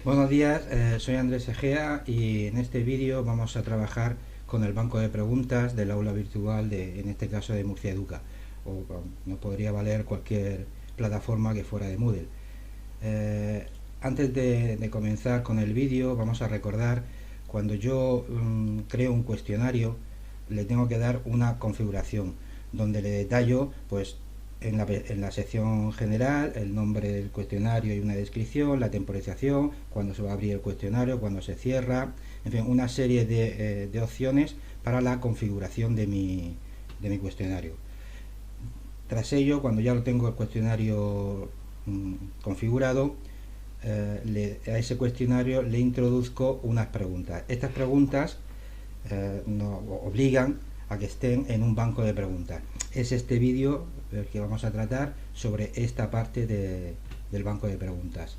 Buenos días, soy Andrés Egea y en este vídeo vamos a trabajar con el banco de preguntas del aula virtual en este caso de Murcia Educa, o nos podría valer cualquier plataforma que fuera de Moodle. Eh, Antes de comenzar con el vídeo vamos a recordar cuando yo creo un cuestionario le tengo que dar una configuración donde le detallo pues en la sección general el nombre del cuestionario y una descripción, la temporización, cuándo se va a abrir el cuestionario, cuándo se cierra, en fin, una serie de opciones para la configuración de mi cuestionario. Tras ello, cuando ya lo tengo el cuestionario configurado, a ese cuestionario le introduzco unas preguntas. Estas preguntas nos obligan a que estén en un banco de preguntas. Es este vídeo el que vamos a tratar sobre esta parte del banco de preguntas.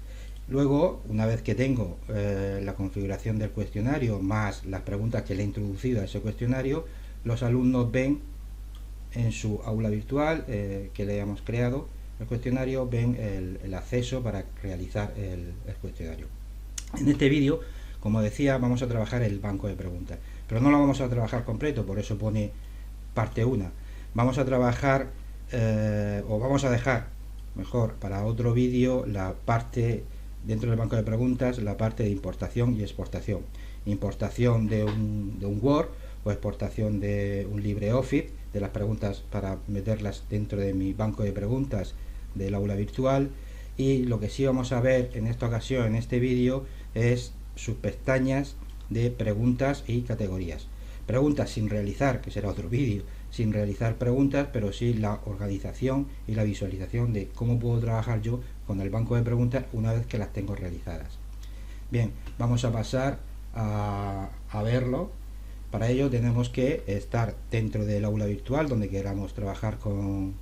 Luego, una vez que tengo la configuración del cuestionario más las preguntas que le he introducido a ese cuestionario, los alumnos ven en su aula virtual que le hemos creado el cuestionario, ven el acceso para realizar el cuestionario. En este vídeo, como decía, vamos a trabajar el banco de preguntas, pero no lo vamos a trabajar completo, por eso pone parte 1. Vamos a trabajar o vamos a dejar mejor para otro vídeo la parte dentro del banco de preguntas, la parte de importación y exportación. Importación de un Word o exportación de un LibreOffice, de las preguntas para meterlas dentro de mi banco de preguntas del aula virtual. Y lo que sí vamos a ver en esta ocasión, en este vídeo, es sus pestañas de preguntas y categorías. Preguntas sin realizar, que será otro vídeo, sin realizar preguntas, pero sí la organización y la visualización de cómo puedo trabajar yo con el banco de preguntas una vez que las tengo realizadas. Bien, vamos a pasar a verlo. Para ello tenemos que estar dentro del aula virtual donde queramos trabajar con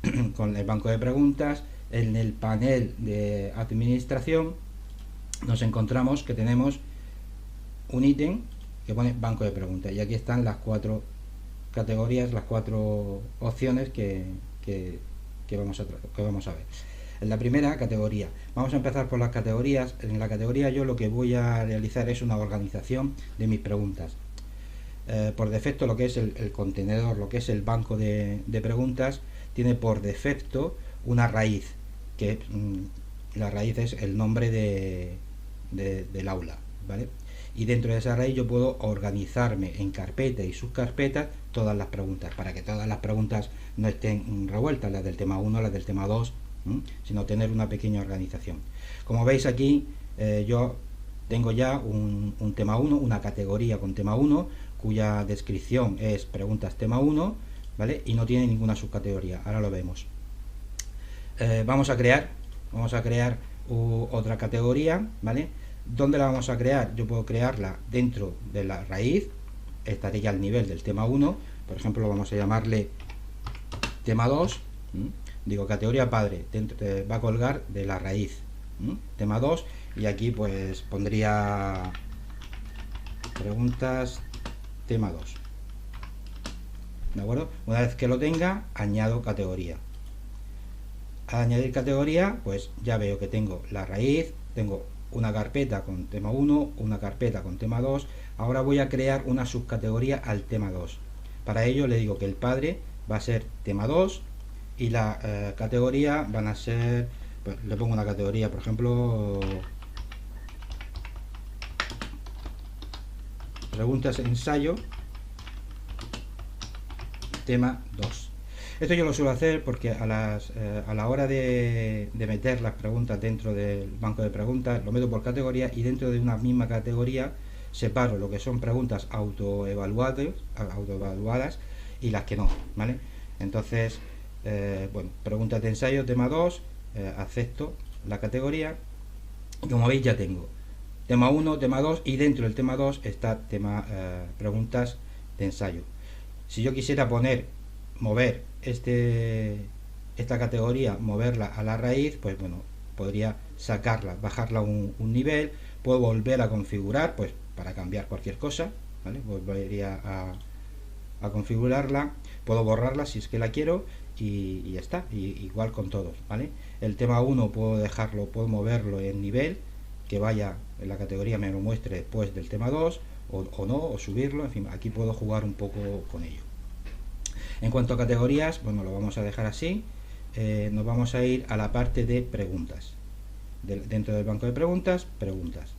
el banco de preguntas. En el panel de administración nos encontramos que tenemos un ítem que pone banco de preguntas y aquí están las 4 categorías, las 4 opciones que vamos a ver. En la primera categoría, vamos a empezar por las categorías. En la categoría yo lo que voy a realizar es una organización de mis preguntas. Por defecto lo que es el contenedor, lo que es el banco de preguntas, tiene por defecto una raíz, que la raíz es el nombre del aula, ¿vale? Y dentro de esa raíz yo puedo organizarme en carpetas y subcarpetas todas las preguntas, para que todas las preguntas no estén revueltas, las del tema 1, las del tema 2, sino tener una pequeña organización. Como veis aquí, yo tengo ya un tema 1, una categoría con tema 1, cuya descripción es preguntas tema 1, ¿vale? Y no tiene ninguna subcategoría, ahora lo vemos. Vamos a crear otra categoría, ¿vale? ¿Dónde la vamos a crear? Yo puedo crearla dentro de la raíz, estaré ya al nivel del tema 1, por ejemplo vamos a llamarle tema 2, digo categoría padre, va a colgar de la raíz, tema 2, y aquí pues pondría preguntas tema 2, ¿de acuerdo? Una vez que lo tenga, añado categoría. Al añadir categoría, pues ya veo que tengo la raíz, tengo una carpeta con tema 1, una carpeta con tema 2. Ahora voy a crear una subcategoría al tema 2. Para ello le digo que el padre va a ser tema 2 y la categoría van a ser, pues, le pongo una categoría, por ejemplo, preguntas ensayo, tema 2. Esto yo lo suelo hacer porque a la hora de meter las preguntas dentro del banco de preguntas, lo meto por categoría y dentro de una misma categoría separo lo que son preguntas autoevaluadas y las que no, ¿vale? Entonces, bueno, preguntas de ensayo, tema 2, acepto la categoría. Como veis ya tengo tema 1, tema 2 y dentro del tema 2 está tema preguntas de ensayo. Si yo quisiera mover esta categoría, moverla a la raíz, pues bueno, podría sacarla, bajarla un nivel, puedo volver a configurar, pues para cambiar cualquier cosa, ¿vale? Volvería a configurarla, puedo borrarla si es que la quiero y ya está, igual con todos, ¿vale? El tema 1 puedo moverlo en nivel, que vaya en la categoría, me lo muestre después del tema 2 o no, o subirlo, en fin, aquí puedo jugar un poco con ello. En cuanto a categorías, bueno, lo vamos a dejar así. Nos vamos a ir a la parte de preguntas. Dentro del banco de preguntas, preguntas.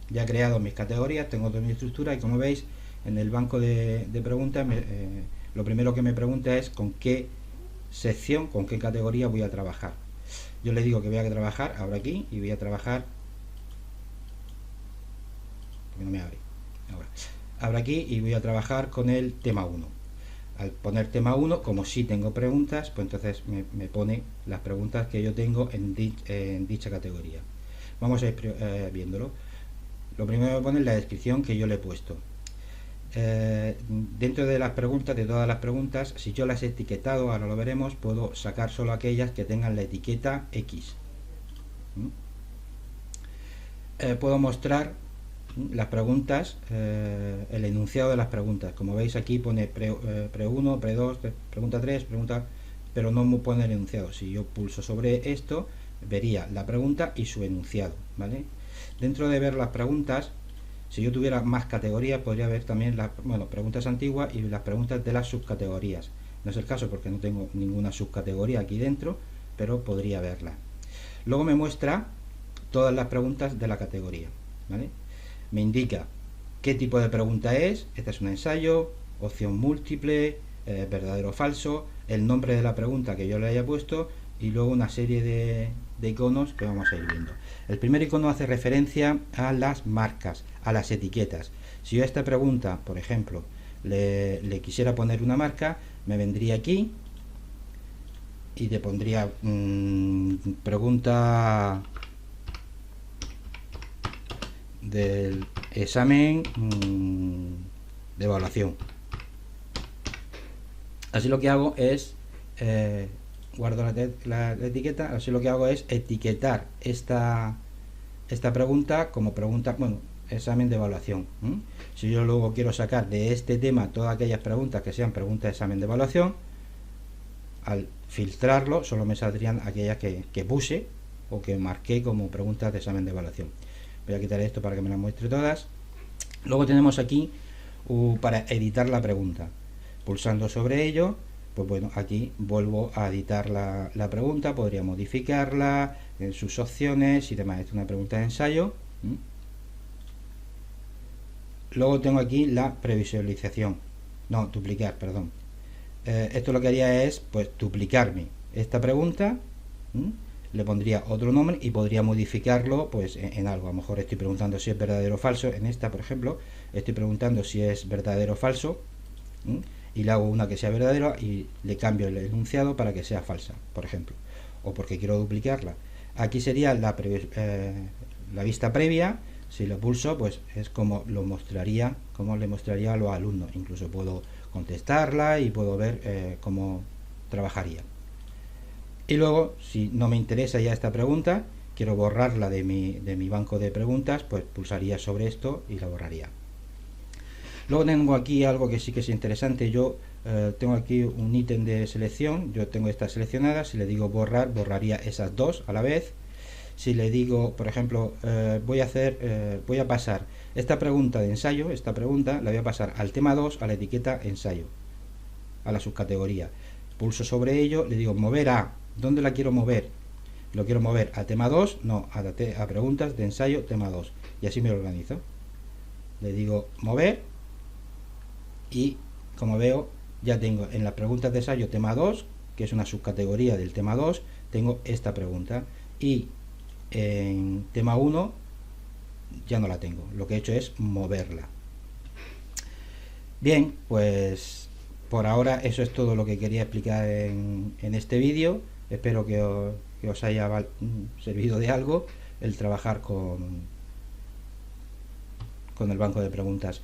Ya he creado mis categorías, tengo toda mi estructura y como veis en el banco de preguntas lo primero que me pregunta es con qué sección, con qué categoría voy a trabajar. Yo le digo que voy a trabajar ahora aquí y voy a trabajar, porque no me abre ahora aquí, y voy a trabajar con el tema 1. Al poner tema 1, como si tengo preguntas, pues entonces me pone las preguntas que yo tengo en dicha categoría. Vamos a ir viéndolo. Lo primero que pone es la descripción que yo le he puesto. Dentro de las preguntas, de todas las preguntas, si yo las he etiquetado, ahora lo veremos, puedo sacar solo aquellas que tengan la etiqueta X. Puedo mostrar las preguntas, el enunciado de las preguntas. Como veis aquí pone pre 1, pre 2, pregunta 3, pregunta, pero no me pone el enunciado. Si yo pulso sobre esto, vería la pregunta y su enunciado, ¿vale? Dentro de ver las preguntas, si yo tuviera más categorías, podría ver también las preguntas antiguas y las preguntas de las subcategorías. No es el caso porque no tengo ninguna subcategoría aquí dentro, pero podría verla. Luego me muestra todas las preguntas de la categoría, ¿vale? Me indica qué tipo de pregunta es. Este es un ensayo, opción múltiple, verdadero o falso, el nombre de la pregunta que yo le haya puesto y luego una serie de iconos que vamos a ir viendo. El primer icono hace referencia a las marcas, a las etiquetas. Si yo a esta pregunta, por ejemplo, le quisiera poner una marca, me vendría aquí y le pondría pregunta del examen de evaluación. Así lo que hago es guardo la etiqueta, así lo que hago es etiquetar esta pregunta como pregunta, examen de evaluación. Si yo luego quiero sacar de este tema todas aquellas preguntas que sean preguntas de examen de evaluación, al filtrarlo solo me saldrían aquellas que puse o que marqué como preguntas de examen de evaluación. Voy a quitar esto para que me las muestre todas. Luego tenemos aquí para editar la pregunta. Pulsando sobre ello, pues bueno, aquí vuelvo a editar la pregunta, podría modificarla en sus opciones y demás. Esta es una pregunta de ensayo. Luego tengo aquí la previsualización, no, duplicar, perdón. Esto lo que haría es pues duplicarme esta pregunta, le pondría otro nombre y podría modificarlo pues en algo. A lo mejor estoy preguntando si es verdadero o falso. En esta, por ejemplo, estoy preguntando si es verdadero o falso, y le hago una que sea verdadera y le cambio el enunciado para que sea falsa, por ejemplo, o porque quiero duplicarla. Aquí sería la vista previa. Si lo pulso, pues es como lo mostraría, como le mostraría a los alumnos. Incluso puedo contestarla y puedo ver cómo trabajaría. Y luego, si no me interesa ya esta pregunta, quiero borrarla de mi banco de preguntas, pues pulsaría sobre esto y la borraría. Luego tengo aquí algo que sí que es interesante. Yo tengo aquí un ítem de selección. Yo tengo esta seleccionada. Si le digo borrar, borraría esas dos a la vez. Si le digo, por ejemplo, voy a pasar esta pregunta de ensayo, esta pregunta la voy a pasar al tema 2, a la etiqueta ensayo, a la subcategoría. Pulso sobre ello, le digo mover a, ¿dónde la quiero mover? ¿Lo quiero mover a tema 2? No, a preguntas de ensayo tema 2. Y así me lo organizo. Le digo mover y como veo ya tengo en las preguntas de ensayo tema 2, que es una subcategoría del tema 2, tengo esta pregunta, y en tema 1 ya no la tengo. Lo que he hecho es moverla. Bien, pues por ahora eso es todo lo que quería explicar en este vídeo. Espero que os haya servido de algo el trabajar con el banco de preguntas.